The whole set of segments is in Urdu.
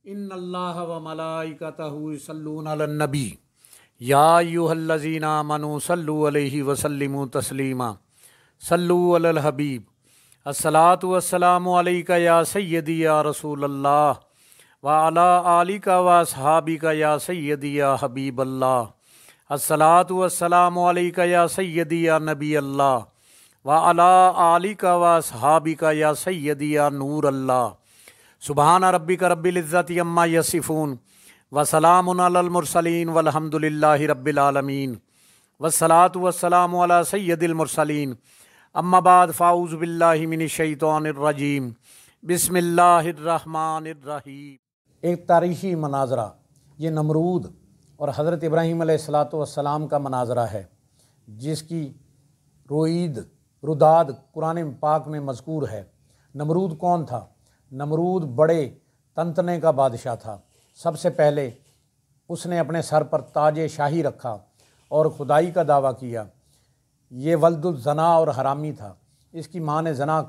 ان اللہ و ملائکتہ یصلون علی النبی یا ایھا الذین آمنوا صلوا علیہ وسلموا تسلیما صلو علی الحبیب الصلاۃ والسلام علیک یا سیدی یا رسول اللہ وعلی آلک و اصحابک یا سیدی یا حبیب اللہ الصلاۃ والسلام علیک یا سیدی یا نبی اللہ وعلی آلک و اصحابک یا سیدی یا نور اللہ سبحان ربک رب العزت عما یصفون وسلام علی المرسلین والحمد للہ رب العالمین والصلاۃ والسلام علی سید المرسلین اما بعد فاعوذ باللہ من الشیطان الرجیم بسم اللہ الرحمن الرحیم۔ ایک تاریخی مناظرہ یہ نمرود اور حضرت ابراہیم علیہ السلام کا مناظرہ ہے، جس کی روداد قرآن پاک میں مذکور ہے۔ نمرود کون تھا؟ نمرود بڑے تنتنے کا بادشاہ تھا۔ سب سے پہلے اس نے اپنے سر پر تاج شاہی رکھا اور خدائی کا دعویٰ کیا۔ یہ ولد الزنا اور حرامی تھا۔ اس کی ماں نے زنا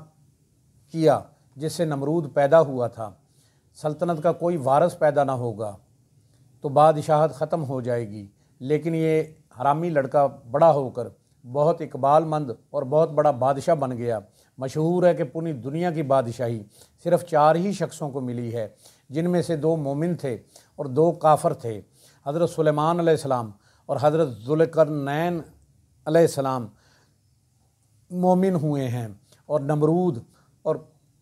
کیا جس سے نمرود پیدا ہوا تھا۔ سلطنت کا کوئی وارث پیدا نہ ہوگا تو بادشاہت ختم ہو جائے گی، لیکن یہ حرامی لڑکا بڑا ہو کر بہت اقبال مند اور بہت بڑا بادشاہ بن گیا۔ مشہور ہے کہ پوری دنیا کی بادشاہی صرف 4 ہی شخصوں کو ملی ہے، جن میں سے 2 مومن تھے اور 2 کافر تھے۔ حضرت سلیمان علیہ السلام اور حضرت ذوالقرنین علیہ السلام مومن ہوئے ہیں، اور نمرود اور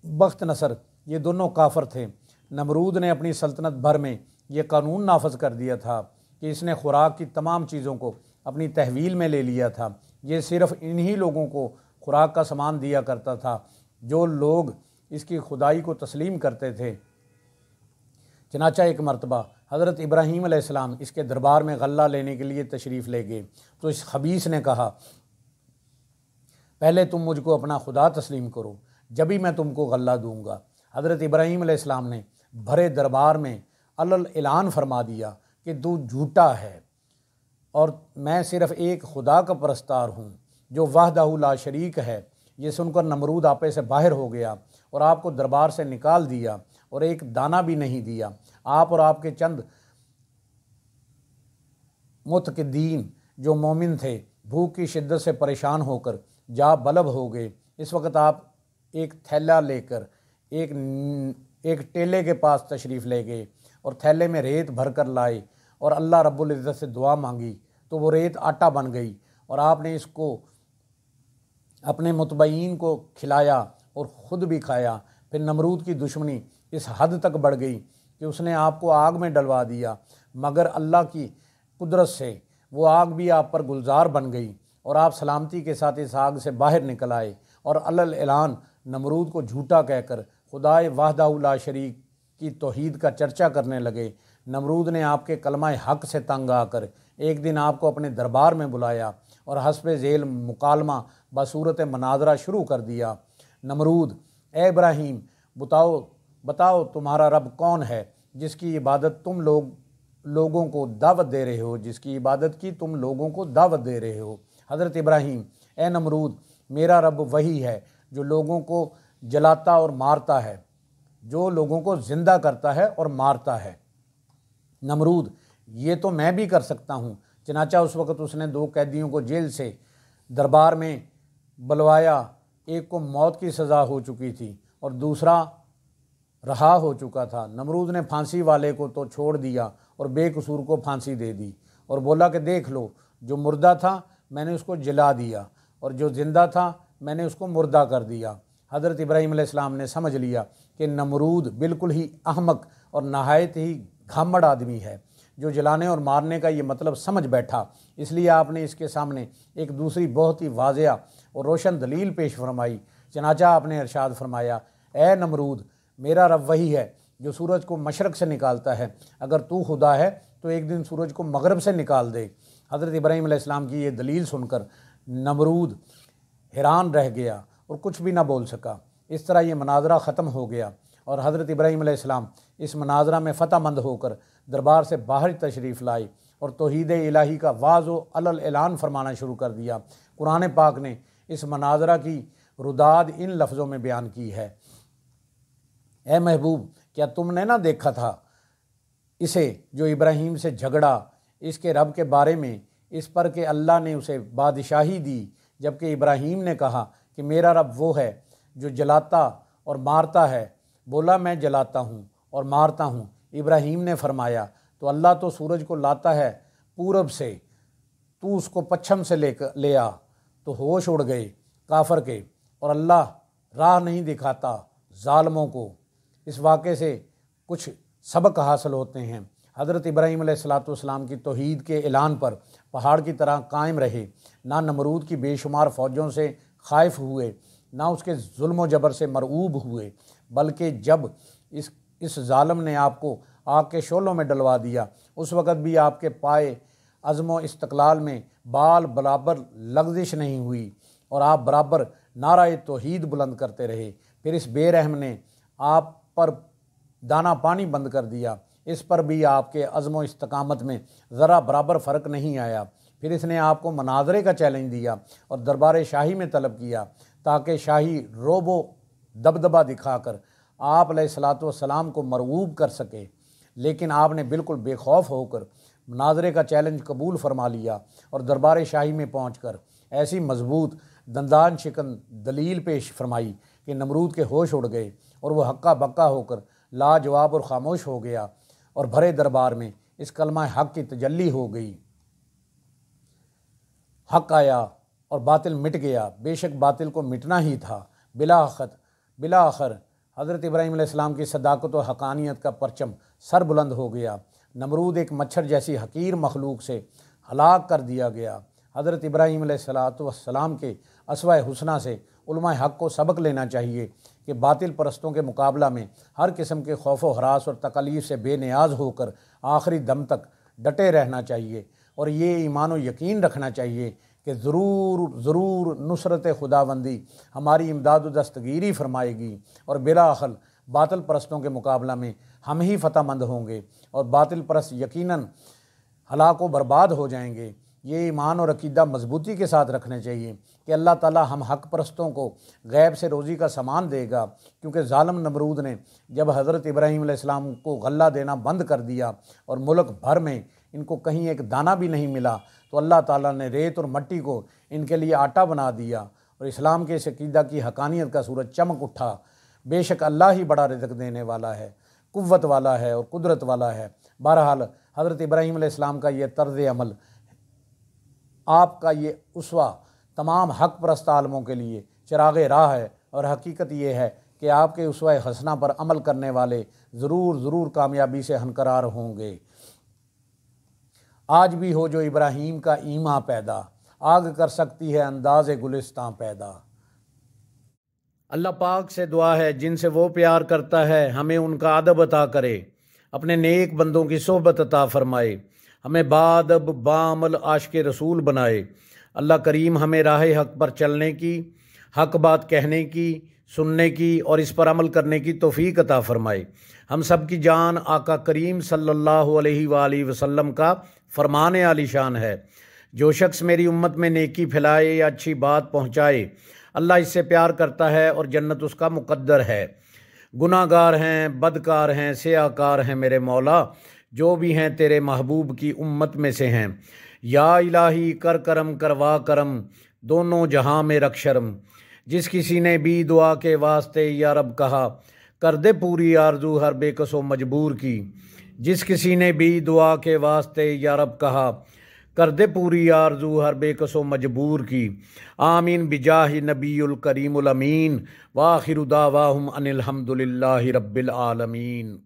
بخت نصر یہ دونوں کافر تھے۔ نمرود نے اپنی سلطنت بھر میں یہ قانون نافذ کر دیا تھا کہ اس نے خوراک کی تمام چیزوں کو اپنی تحویل میں لے لیا تھا۔ یہ صرف انہی لوگوں کو خوراک کا سامان دیا کرتا تھا جو لوگ اس کی خدائی کو تسلیم کرتے تھے۔ چنانچہ ایک مرتبہ حضرت ابراہیم علیہ السلام اس کے دربار میں غلہ لینے کے لیے تشریف لے گئے تو اس خبیث نے کہا، پہلے تم مجھ کو اپنا خدا تسلیم کرو، جبھی میں تم کو غلہ دوں گا۔ حضرت ابراہیم علیہ السلام نے بھرے دربار میں اعلان فرما دیا کہ تو جھوٹا ہے اور میں صرف ایک خدا کا پرستار ہوں جو وحدہ لا شریک ہے۔ یہ سن کر نمرود آپے سے باہر ہو گیا اور آپ کو دربار سے نکال دیا اور ایک دانہ بھی نہیں دیا۔ آپ اور آپ کے چند متقدین جو مومن تھے بھوک کی شدت سے پریشان ہو کر جا بلب ہو گئے۔ اس وقت آپ ایک تھیلا لے کر ایک ٹیلے کے پاس تشریف لے گئے اور تھیلے میں ریت بھر کر لائے اور اللہ رب العزت سے دعا مانگی تو وہ ریت آٹا بن گئی، اور آپ نے اس کو اپنے متبعین کو کھلایا اور خود بھی کھایا۔ پھر نمرود کی دشمنی اس حد تک بڑھ گئی کہ اس نے آپ کو آگ میں ڈلوا دیا، مگر اللہ کی قدرت سے وہ آگ بھی آپ پر گلزار بن گئی اور آپ سلامتی کے ساتھ اس آگ سے باہر نکل آئے اور اعلان نمرود کو جھوٹا کہہ کر خدائے وحدہ لا شریک کی توحید کا چرچا کرنے لگے۔ نمرود نے آپ کے کلمہ حق سے تنگ آ کر ایک دن آپ کو اپنے دربار میں بلایا اور حسب ذیل مکالمہ بصورت مناظرہ شروع کر دیا۔ نمرود، اے ابراہیم، بتاؤ تمہارا رب کون ہے جس کی عبادت تم لوگوں کو دعوت دے رہے ہو، جس کی عبادت کی تم لوگوں کو دعوت دے رہے ہو۔ حضرت ابراہیم، اے نمرود، میرا رب وہی ہے جو لوگوں کو جلاتا اور مارتا ہے، جو لوگوں کو زندہ کرتا ہے اور مارتا ہے۔ نمرود، یہ تو میں بھی کر سکتا ہوں۔ چنانچہ اس وقت اس نے 2 قیدیوں کو جیل سے دربار میں بلوایا۔ ایک کو موت کی سزا ہو چکی تھی اور دوسرا رہا ہو چکا تھا۔ نمرود نے پھانسی والے کو تو چھوڑ دیا اور بے قصور کو پھانسی دے دی اور بولا کہ دیکھ لو، جو مردہ تھا میں نے اس کو جلا دیا اور جو زندہ تھا میں نے اس کو مردہ کر دیا۔ حضرت ابراہیم علیہ السلام نے سمجھ لیا کہ نمرود بالکل ہی احمق اور نہایت ہی گھامڑ آدمی ہے جو جلانے اور مارنے کا یہ مطلب سمجھ بیٹھا۔ اس لیے آپ نے اس کے سامنے ایک دوسری بہت ہی واضح اور روشن دلیل پیش فرمائی۔ چنانچہ آپ نے ارشاد فرمایا، اے نمرود، میرا رب وہی ہے جو سورج کو مشرق سے نکالتا ہے، اگر تو خدا ہے تو ایک دن سورج کو مغرب سے نکال دے۔ حضرت ابراہیم علیہ السلام کی یہ دلیل سن کر نمرود حیران رہ گیا اور کچھ بھی نہ بول سکا۔ اس طرح یہ مناظرہ ختم ہو گیا اور حضرت ابراہیم علیہ السلام اس مناظرہ میں فتح مند ہو کر دربار سے باہر تشریف لائے اور توحید الہی کا واضح اعلان فرمانا شروع کر دیا۔ قرآن پاک نے اس مناظرہ کی روداد ان لفظوں میں بیان کی ہے، اے محبوب، کیا تم نے نہ دیکھا تھا اسے جو ابراہیم سے جھگڑا اس کے رب کے بارے میں، اس پر کہ اللہ نے اسے بادشاہی دی، جبکہ ابراہیم نے کہا کہ میرا رب وہ ہے جو جلاتا اور مارتا ہے۔ بولا میں جلاتا ہوں اور مارتا ہوں۔ ابراہیم نے فرمایا تو اللہ تو سورج کو لاتا ہے پورب سے، تو اس کو پچھم سے لے آ۔ تو ہوش اڑ گئے کافر کے، اور اللہ راہ نہیں دکھاتا ظالموں کو۔ اس واقعے سے کچھ سبق حاصل ہوتے ہیں۔ حضرت ابراہیم علیہ السلام کی توحید کے اعلان پر پہاڑ کی طرح قائم رہے، نہ نمرود کی بے شمار فوجوں سے خائف ہوئے، نہ اس کے ظلم و جبر سے مرعوب ہوئے، بلکہ جب اس ظالم نے آپ کو آگ کے شعلوں میں ڈلوا دیا، اس وقت بھی آپ کے پائے عزم و استقلال میں بال برابر لغزش نہیں ہوئی، اور آپ برابر نعرہ توحید بلند کرتے رہے۔ پھر اس بے رحم نے آپ پر دانہ پانی بند کر دیا، اس پر بھی آپ کے عزم و استقامت میں ذرا برابر فرق نہیں آیا۔ پھر اس نے آپ کو مناظرے کا چیلنج دیا اور دربار شاہی میں طلب کیا، تاکہ شاہی روب و دبدبہ دکھا کر آپ علیہ السلام کو مرعوب کر سکے، لیکن آپ نے بالکل بے خوف ہو کر مناظرے کا چیلنج قبول فرما لیا، اور دربار شاہی میں پہنچ کر ایسی مضبوط دندان شکن دلیل پیش فرمائی کہ نمرود کے ہوش اڑ گئے، اور وہ ہکا بکا ہو کر لاجواب اور خاموش ہو گیا، اور بھرے دربار میں اس کلمہ حق کی تجلی ہو گئی۔ حق آیا اور باطل مٹ گیا، بے شک باطل کو مٹنا ہی تھا۔ بلاآخر حضرت ابراہیم علیہ السلام کی صداقت و حقانیت کا پرچم سر بلند ہو گیا۔ نمرود ایک مچھر جیسی حقیر مخلوق سے ہلاک کر دیا گیا۔ حضرت ابراہیم علیہ السلام کے اسوہ حسنہ سے علماء حق کو سبق لینا چاہیے کہ باطل پرستوں کے مقابلہ میں ہر قسم کے خوف و ہراس اور تکالیف سے بے نیاز ہو کر آخری دم تک ڈٹے رہنا چاہیے، اور یہ ایمان و یقین رکھنا چاہیے کہ ضرور نصرت خداوندی ہماری امداد و دستگیری فرمائے گی، اور بلاآخر باطل پرستوں کے مقابلہ میں ہم ہی فتح مند ہوں گے، اور باطل پرست یقیناً ہلاک و برباد ہو جائیں گے۔ یہ ایمان اور عقیدہ مضبوطی کے ساتھ رکھنے چاہیے کہ اللہ تعالی ہم حق پرستوں کو غیب سے روزی کا سامان دے گا، کیونکہ ظالم نمرود نے جب حضرت ابراہیم علیہ السلام کو غلہ دینا بند کر دیا اور ملک بھر میں ان کو کہیں ایک دانہ بھی نہیں ملا، تو اللہ تعالیٰ نے ریت اور مٹی کو ان کے لیے آٹا بنا دیا، اور اسلام کے اس عقیدہ کی حقانیت کا سورج چمک اٹھا۔ بے شک اللہ ہی بڑا رزق دینے والا ہے، قوت والا ہے اور قدرت والا ہے۔ بہرحال حضرت ابراہیم علیہ السلام کا یہ طرز عمل، آپ کا یہ اسوہ تمام حق پرست عالموں کے لیے چراغ راہ ہے، اور حقیقت یہ ہے کہ آپ کے اسوہ حسنہ پر عمل کرنے والے ضرور کامیابی سے ہنکرار ہوں گے۔ آج بھی ہو جو ابراہیم کا ایمان پیدا، آگ کر سکتی ہے انداز گلستاں پیدا۔ اللہ پاک سے دعا ہے جن سے وہ پیار کرتا ہے ہمیں ان کا ادب عطا کرے، اپنے نیک بندوں کی صحبت عطا فرمائے، ہمیں بادب بعمل عاشق رسول بنائے۔ اللہ کریم ہمیں راہ حق پر چلنے کی، حق بات کہنے کی، سننے کی اور اس پر عمل کرنے کی توفیق عطا فرمائے۔ ہم سب کی جان آقا کریم صلی اللہ علیہ وآلہ وسلم کا فرمان عالی شان ہے، جو شخص میری امت میں نیکی پھیلائے یا اچھی بات پہنچائے، اللہ اس سے پیار کرتا ہے اور جنت اس کا مقدر ہے۔ گناہ گار ہیں، بدکار ہیں، سیاہ کار ہیں میرے مولا، جو بھی ہیں تیرے محبوب کی امت میں سے ہیں۔ یا الہی کر کرم کروا کرم، دونوں جہاں میں رکھ شرم۔ جس کسی نے بھی دعا کے واسطے یا رب کہا، کر دے پوری آرزو ہر بے کس و مجبور کی۔ جس کسی نے بھی دعا کے واسطے یا رب کہا، کر دے پوری آرزو ہر بے کس و مجبور کی۔ آمین بجاہ نبی الکریم الامین، وآخر دعواہم ان الحمد للہ رب العالمین۔